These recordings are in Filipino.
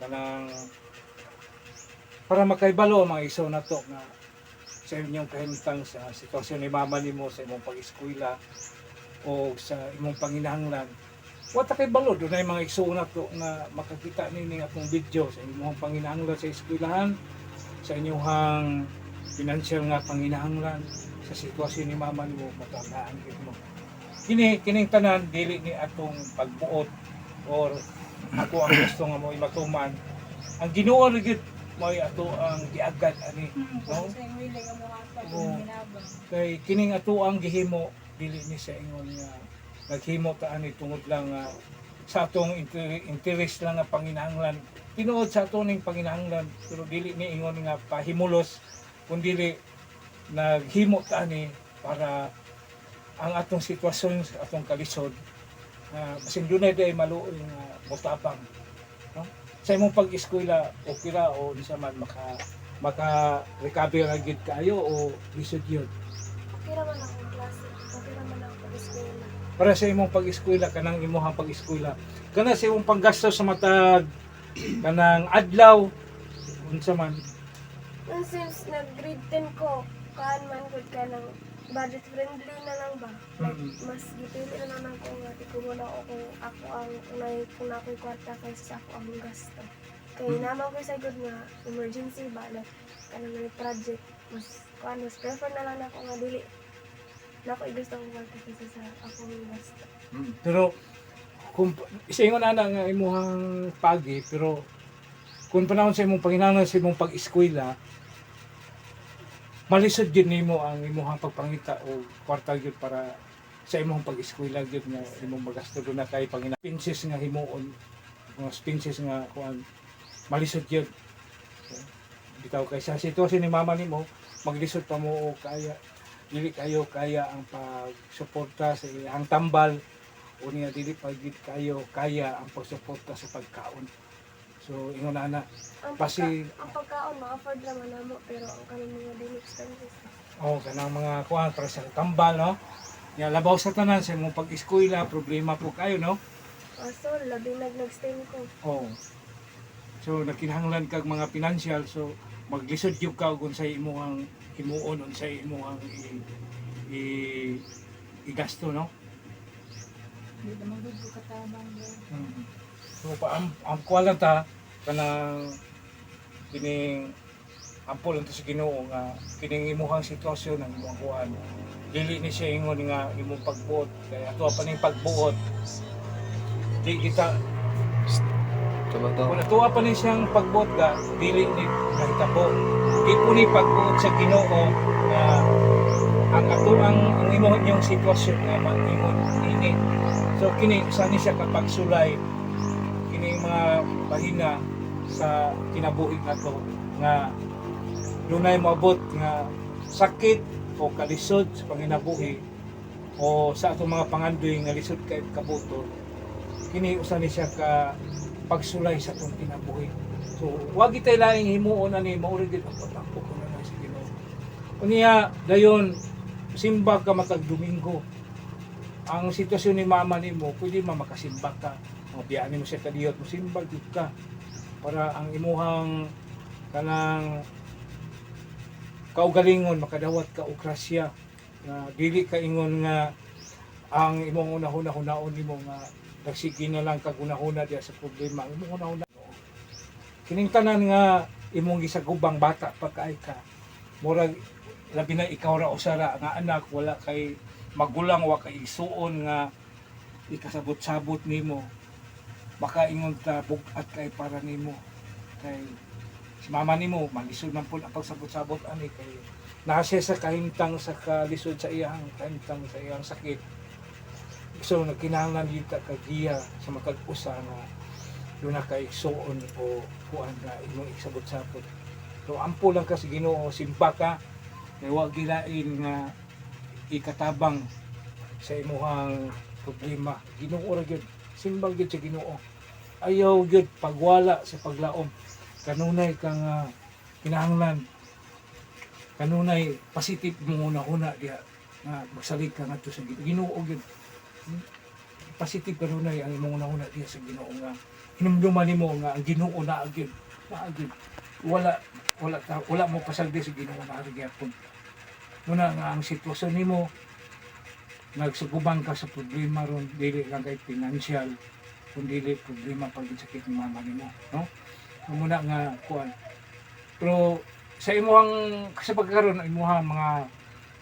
kanang para makaibalo ang mga iso na to nga sa inyong kahimtang sa sitwasyon ni mama nimo sa imong pag-eskwela o sa imong panginahanglan. Wata kay balo doon ay mga iso na to nga makakita nini atong video sa imong panginahanglan sa eskwelahan, sa inyong financial nga panginahanglan, sa sitwasyon ni mama nimo matandaan gid mo. Kining tanan dili ni atong pagbuot or ako ang gusto nga mo'y matuman. Ang Ginoo gid mo'y ato ang giagad ani, no? Kay kining ato ang gihimo dili ni sa ingon nga naghimo ta ani tungod lang sa atong interest lang nga panginahanglan. Tinuod sa ato ning panginahanglan pero dili ni ingon nga pahimulos kundi naghimo ta ani para ang atong sitwasyon sa atong kalisod basin dunay day maluoy nga motabang, no? Sa imong pag-eskwela okay ra o unsa man maka recover ra gid kayo o lisod yun? Okay naman ako klase. Okay naman ako pag-eskwela. Para sa imong pag-eskwela kanang imong pag-eskwela kana sa imong panggastos sa matag kanang adlaw unsa man Since nag-grade 10 ko, kaan man good ka ng budget friendly na lang ba? Like, mas gipili na lang ko nga ko muna ako ang kung ako'y kwarta kaysa sa ako ang gasto. Kaya naman ko sa good nga emergency ba, like kanang may project, mas prefer na lang ako nga dili na ako gusto kong kwarta kaysa sa ako ang gasto. Pero kung isa ingon ana nga imong pagi pero kung panahon sa imong panginahanglan sa imong pag-eskwela malisod gyud nimo ang imong pagpangita o kwarta gyud para sa imong pag-eskwela gyud nga imong magasto do na kay panginahanglan expenses nga himuon mga expenses nga kuan malisod gyud bitaw kay sa sitwasyon ni mama nimo maglisod pa mo o kaya dili kayo kaya ang pagsuporta sa iyang tambal o niya dili pa gyud kayo kaya ang pagsuporta sa pagkaon. So ingon ana Ang pagkaon ma-afford naman namo pero ang kanang mga daily expenses. kanang mga kuan para sa tambal, no? Ya labaw sa tanan sa imong pag-eskwela problema po kayo, no? So labi nag-stem ko. So nakinahanglan kag mga financial so maglisod gyud ka kung sa imong himuon on sa imong igasto, no? Hindi naman gud ko katabang bro. So ang kuwala ta kanang kining ampol unto sa Ginoo nga kining imong sitwasyon ang imong kuan dili ni siya ingon nga imong pagbuot kay ato pa ning pagbuot di kita kung ato pa ni siyang pagbuot ga dili ni nahitabo di po ni pagbuot sa Ginoo nga ang ato ang imong yung sitwasyon nga mag-imong ini so kini usa ni siya kapag sulay kini mga bahina sa kinabuhi nato nga dunay moabot nga sakit o kalisod sa panginabuhi o sa atong mga pangandoy nga lisod kay kabuto kini usa ni siya ka pagsulay sa atong kinabuhi. So wag itay laing himuon ani mauri gid ang patakbo ko na sa Ginoo. Unya dayon simba ka matag Domingo. Ang sitwasyon ni mama nimo pwede makasimba ka. Biyaan mo siya kadiyot mo simba gid ka para ang imuhang kanang kaugalingon makadawat ka og grasya na dili ka ingon nga ang imong unahuna-hunaon nimo nga nagsige na lang kag unahuna diya sa problema ang imong unahuna kining tanan nga imong gisagubang bata pagkaay ka murag labi na ikaw ra usara nga anak wala kay magulang wa kay isuon nga ikasabot-sabot nimo makaingon ta bugat kay para nimo kay si mama nimo malisod man pud ang pagsabot-sabot ani kay nasa sa kahimtang sa kalisod sa iyang kahimtang sa iyang sakit so nagkinahanglan dita kag giya sa matag usa nga do na kay suon o kuan nga imong isabot-sabot so ampo lang ka sa Ginoo simpa ka kay wa gilain nga ikatabang sa imong problema Ginoo ra gyud simbang gyud sa Ginoo ayaw gyud pagwala sa paglaom kanunay kang kinahanglan kanunay positive mo una diha nga magsalig ka ngadto sa Ginoo gyud positive kanunay ang imong una diha sa Ginoo nga hinumduman nimo nga ang Ginoo na agid. Wala mo pasagdi sa Ginoo na agid gyapon. Muna nga ang sitwasyon nimo nagsugubang ka sa problema ron, dili lang kay financial, kundi dili problema pag sakit ng mama nimo, no? Muna nga kuan. Pero sa imuhang sa pagkaroon imuhang mga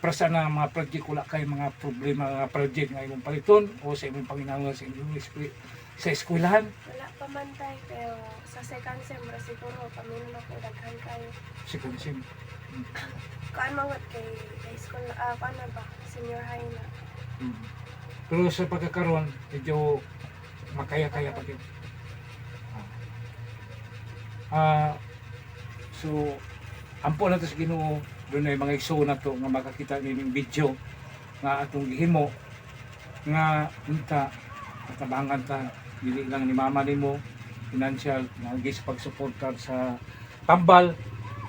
prasa na mga project wala kay mga problema nga project nga imong paliton o sa imong panginahanglan sa imong sa eskwelahan. Wala pa man tay, pero sa second sem ra siguro paminon ako daghan kayo. Second sem. Kaan mangat kay high school paano ba? Senior high na. Pero sa pagkakaroon medyo makaya-kaya pa din. So ampo na to sa Ginoo, doon ay mga iso na to nga makakita nining video nga atong gihimo nga unta katabangan ta dili lang ni mama nimo financial nga gis pagsuportar sa tambal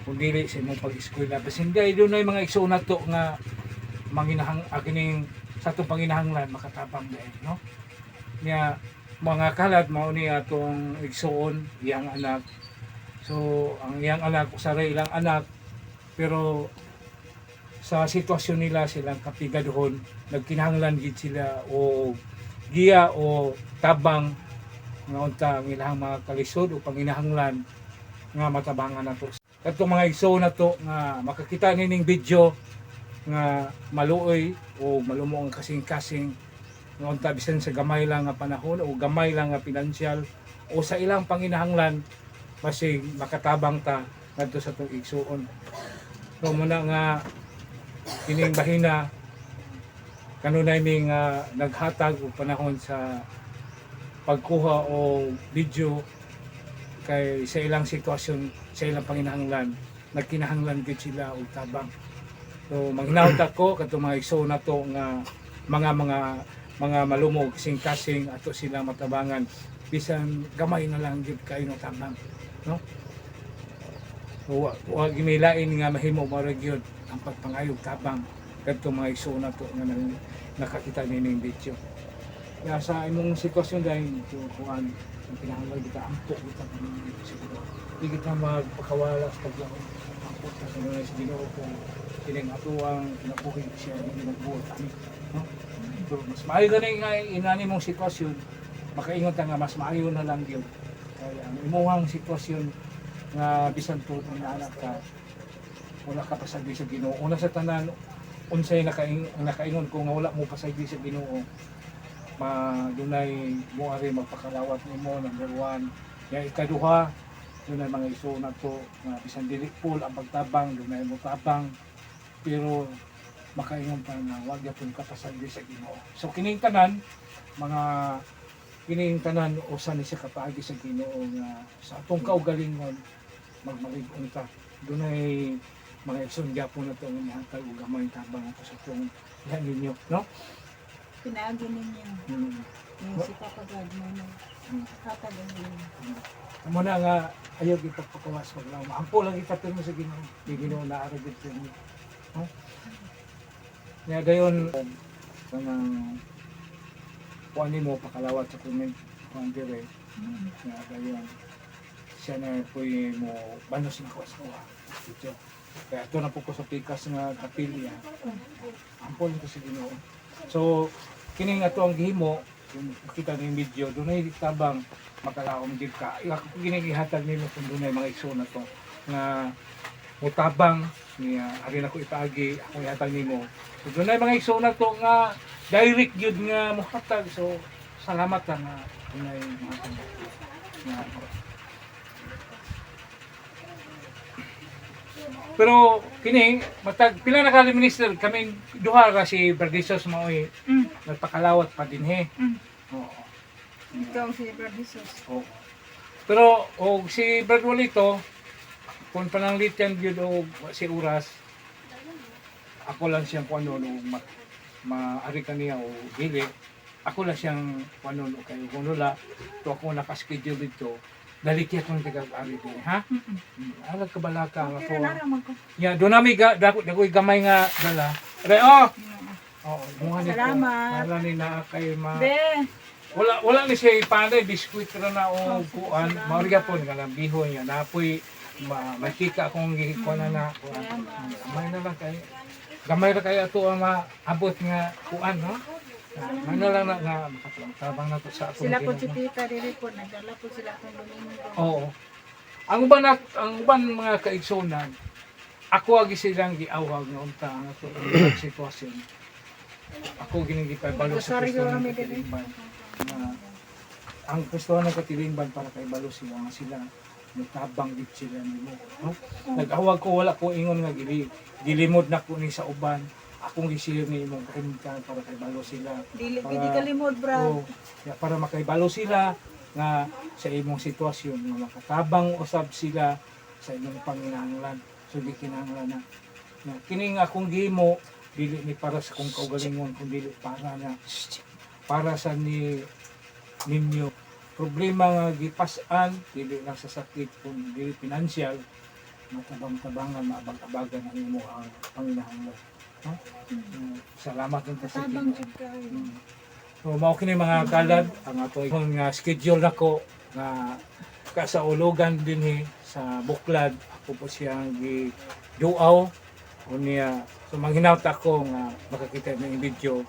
kundi dili sa imong pag-eskwela basin day doon ay mga iso na to nga manginahang akining sa atong panginahanglan makatabang dahil no nya mga kalad mao ni atong igsuon iyang anak. So ang iyang anak usara ilang anak pero sa sitwasyon nila silang kapigaduhon nagkinahanglan gid sila o giya o tabang nga unta ang ilang mga kalisod o panginahanglan nga matabangan nato. Katong mga igso na to nga makakita nining video nga maluoy o malumo ang kasing-kasing nga unta bisan sa gamay lang nga panahon o gamay lang nga pinansyal o sa ilang panginahanglan basig makatabang ta ngadto sa tong igsuon. So muna nga kining bahina kanunay mi nga naghatag og panahon sa pagkuha o video kay sa ilang sitwasyon sa ilang panginahanglan nagkinahanglan gid sila og tabang. So manghinaut ako kadto mga igso na to nga mga malumog kasing-kasing ato sila matabangan bisan gamay na lang gid kayo no tabang. No? Huwag ginilain nga mahimo mara gyud ang pagpangayog tabang kadto mga igso na to nga nakakita nining video. Kaya sa imong sitwasyon dahil kuan ang pinahanglan kita ampo kita dito siguro. Di kita magpakawala sa paglaon. Ampo sa mga sa Ginoo kung kining ato ang kinabuhi siya hindi nagbuot ani. No? Pero mas maayo gani nga inani mong sitwasyon makaingon ta nga mas maayo na lang gyud. Kaya ang imong sitwasyon nga bisan to na anak ka wala ka pasagdi sa Ginoo. Una sa tanan unsay nakaingon ko nga wala mo pasagdi sa Ginoo. Dunay mo ari magpakalawat nimo number 1. Ya ikaduha dunay mga iso na to nga bisan dili full ang pagtabang dunay mo tabang pero makaingon pa nga wag gyapon ka pasagdi sa Ginoo. So kining tanan usa ni siya kapaagi sa Ginoo nga sa atong kaugalingon magmalig-on ta. Dunay mga igsoon gyapon na to nga nihatag og gamay tabang ato sa atong ihan ninyo, no? Pinaagi ninyo. Yung si Papa God mo na katagang ninyo. Amo na nga ayaw gipagpakawas pag lang. Ampo lang itapin mo sa Ginoo. Di Ginoo na aragid ko niyo. No? Kaya gayon kanang kuan mo pakalawat sa comment kuan dire. Kaya gayon siya na po'y mo banos na ko sa kuha. Ito. Kaya ito na po ko sa pikas nga kapilya. Ampo lang ko sa Ginoo. So kining ato ang gihimo kung kita ng video dunay tabang makalaom gid ka ako ginigihatag nimo kung dunay mga igsoon na to nga mutabang niya ari nako ipaagi ako ihatag nimo so dunay mga igsoon na to nga direct gyud nga mohatag so salamat ta nga dunay mga nga pero kini matag pila na ka minister kami duha ka si Berdisos maoy nagpakalawat pa din he. Oo. Ikaw si Brad Jesus. Oo. Pero og si Brad Walito kung pananglitan gyud og si Uras ako lang siyang kuno maari kaniya o dili ako lang siyang kuno kay kunula to ako naka-schedule dito dali tiya kung taga-ari din ha. Alag kabalaka nga Okay, naramag ko. ya do nami dakoy gamay nga dala. Re oh. Oh, muha nito. Salamat. Wala ni na kay ma Be, wala ni siya ipanay biskuit ra na o kuan mauriya po nga lang bihon nga napoy makita akong gikuan na kuan. Gamay na lang kay gamay ra kay ato ang maabot nga kuan no. Ano lang na nga makatabang na to sa akong Sila po ginoo. si Tita Riri po, nagdala po sila kung Domingo. Oo. Ang uban mga kaigsunan, ako agi silang giawag nga unta ang ato ang sitwasyon. Ako ginigipay balo sa Sorry Kristo ko ng kami din. katilingban. Ang Kristo ng katilingban para kay balo sila nga sila natabang gid sila nimo. No? Nag-awag ko wala ko ingon nga gilimod na ko ni sa uban. Akong gisilip ni imong kalimtan para kay balo sila. Dili Para- gidi kalimod, bra. Oo. Para makaibalo sila nga sa imong sitwasyon nga makatabang usab sila sa imong panginahanglan. So di kinahanglan na kining akong gihimo dili ni para sa kong kaugalingon kundi para sa ninyo problema nga gipas-an dili lang sa sakit kun dili financial matabang-tabangan maabag-abagan ang imo ang panginahanglan. No? Salamat din sa Tabang Ginoo. jud kayo. So, mao kini mga kalad ang ato nga schedule nako nga kasaulugan dinhi sa Buklad. Ako po siyang giduaw unya so manghinawt ako nga makakita ng video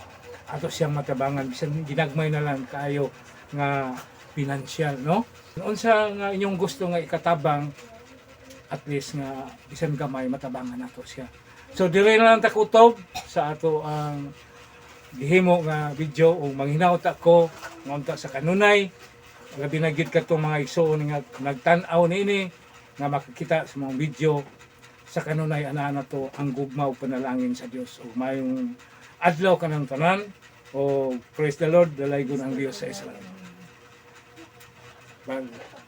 ato siyang matabangan bisan ginagmay na lang kaayo nga financial no. Unsa nga inyong gusto nga ikatabang at least nga bisan gamay matabangan nato siya. So dire na lang ta kutob sa ato ang gihimo nga video o manghinawt ako ngunta sa kanunay labi na gid kadtong mga igsoon nga nagtan-aw niini nga makikita sa mga video sa kanunay ana na to ang gugma ug panalangin sa Dios o mayong adlaw kanang tanan o praise the Lord dalaygon ang Dios sa Israel. Bye.